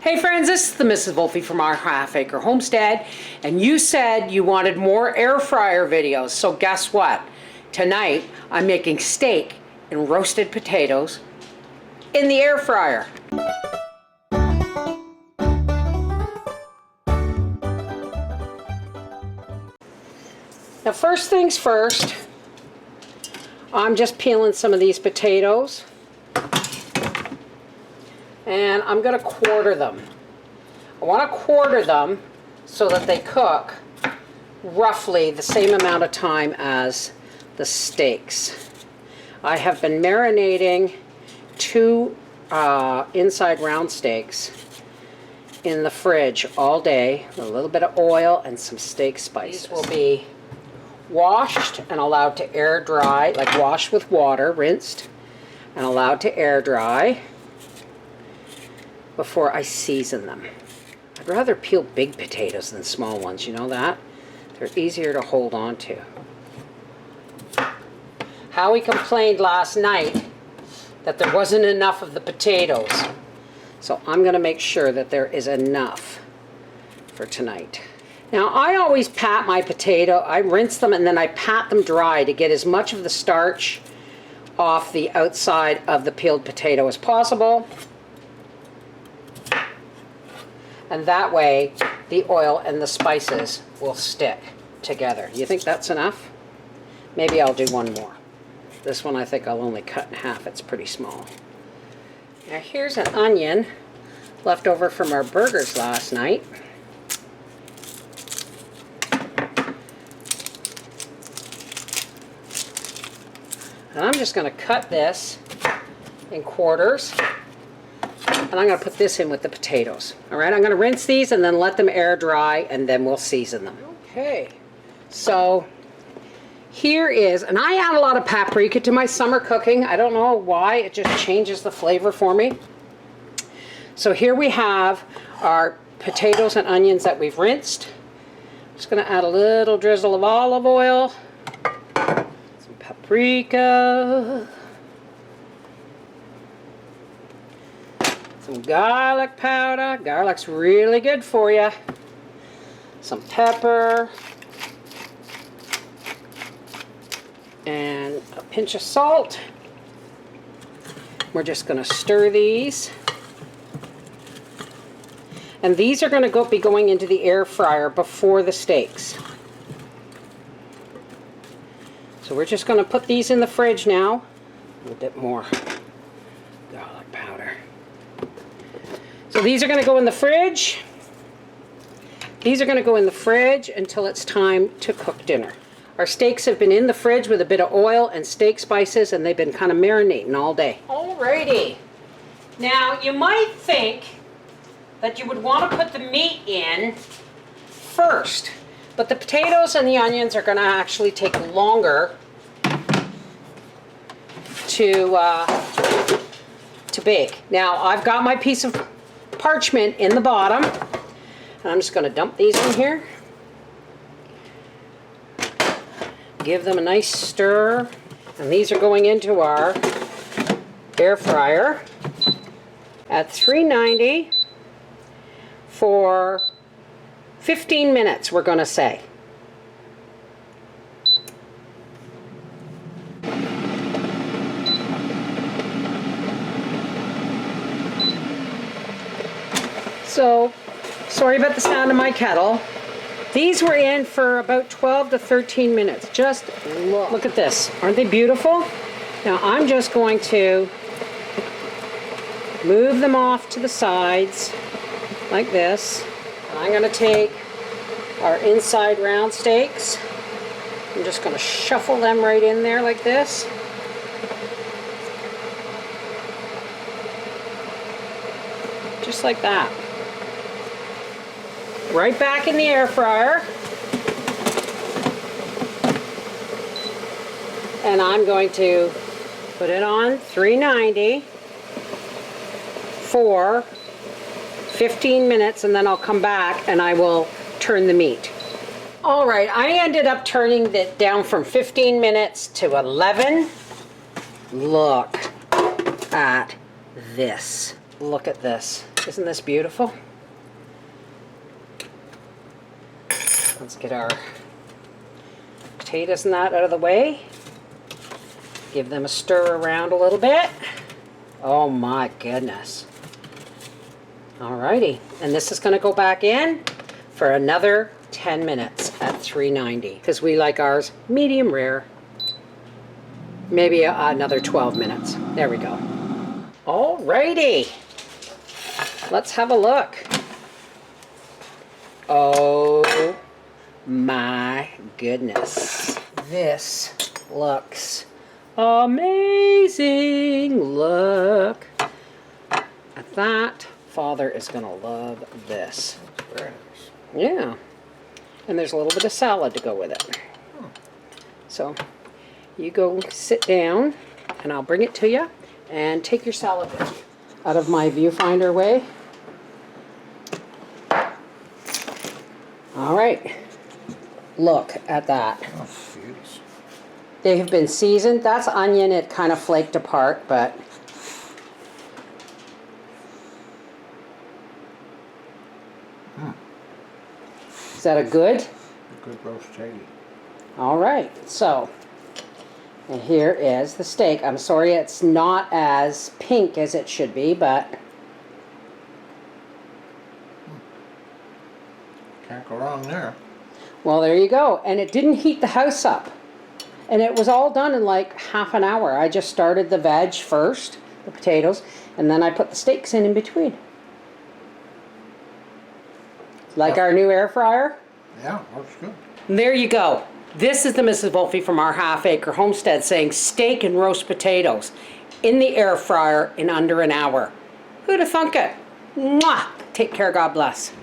Hey friends, this is the Mrs. Wolfie from our Half Acre Homestead, and you said you wanted more air fryer videos, so guess what? Tonight I'm making steak and roasted potatoes in the air fryer. Now first things first, I'm just peeling some of these potatoes. And I'm going to quarter them. I want to quarter them so that they cook roughly the same amount of time as the steaks. I have been marinating two inside round steaks in the fridge all day with a little bit of oil and some steak spices. These will be washed and allowed to air dry, like washed with water, rinsed, and allowed to air dry before I season them. I'd rather peel big potatoes than small ones, you know that? They're easier to hold on to. Howie complained last night that there wasn't enough of the potatoes. So I'm going to make sure that there is enough for tonight. Now I always pat my potato, I rinse them and then I pat them dry to get as much of the starch off the outside of the peeled potato as possible. And that way, the oil and the spices will stick together. You think that's enough? Maybe I'll do one more. This one I think I'll only cut in half. It's pretty small. Now here's an onion left over from our burgers last night. And I'm just going to cut this in quarters. And I'm going to put this in with the potatoes. All right, I'm going to rinse these and then let them air dry, and then we'll season them. Okay, so here is, and I add a lot of paprika to my summer cooking. I don't know why, it just changes the flavor for me. So here we have our potatoes and onions that we've rinsed. I'm just going to add a little drizzle of olive oil, some paprika, some garlic powder. Garlic's really good for you. Some pepper. And a pinch of salt. We're just going to stir these. And these are going to be going into the air fryer before the steaks. So we're just going to put these in the fridge now. A little bit more garlic powder. So these are going to go in the fridge. These are going to go in the fridge until it's time to cook dinner. Our steaks have been in the fridge with a bit of oil and steak spices, and they've been kind of marinating all day. Alrighty. Now you might think that you would want to put the meat in first, but the potatoes and the onions are going to actually take longer to bake. Now I've got my piece of parchment in the bottom, and I'm just going to dump these in here. Give them a nice stir, and these are going into our air fryer at 390 for 15 minutes, we're going to say. So, sorry about the sound of my kettle. These were in for about 12 to 13 minutes. Just look at this. Aren't they beautiful? Now I'm just going to move them off to the sides like this. And I'm going to take our inside round steaks. I'm just going to shuffle them right in there like this. Just like that. Right back in the air fryer. And I'm going to put it on 390 for 15 minutes, and then I'll come back and I will turn the meat. All right, I ended up turning it down from 15 minutes to 11. Look at this. Look at this. Isn't this beautiful? Let's get our potatoes and that out of the way. Give them a stir around a little bit. Oh my goodness. Alrighty, and this is going to go back in for another 10 minutes at 390 because we like ours medium rare. Maybe another 12 minutes. There we go. Alrighty, let's have a look. Oh my goodness. This looks amazing. Look at that. Father is going to love this. Very nice. Yeah. And there's a little bit of salad to go with it. So you go sit down and I'll bring it to you and take your salad with you. Out of my viewfinder way. All right. Look at that. Oh, jeez. They have been seasoned. That's onion. It kind of flaked apart, but is that a good? A good roast tatty. All right. So, and here is the steak. I'm sorry it's not as pink as it should be, but Can't go wrong there. well, there you go. And it didn't heat the house up. And it was all done in like half an hour. I just started the veg first, the potatoes, and then I put the steaks in between. Like our new air fryer. Yeah, looks good. And there you go. This is the Mrs. Wolfe from our half-acre homestead saying steak and roast potatoes in the air fryer in under an hour. Who'd have thunk it? Mwah! Take care. God bless.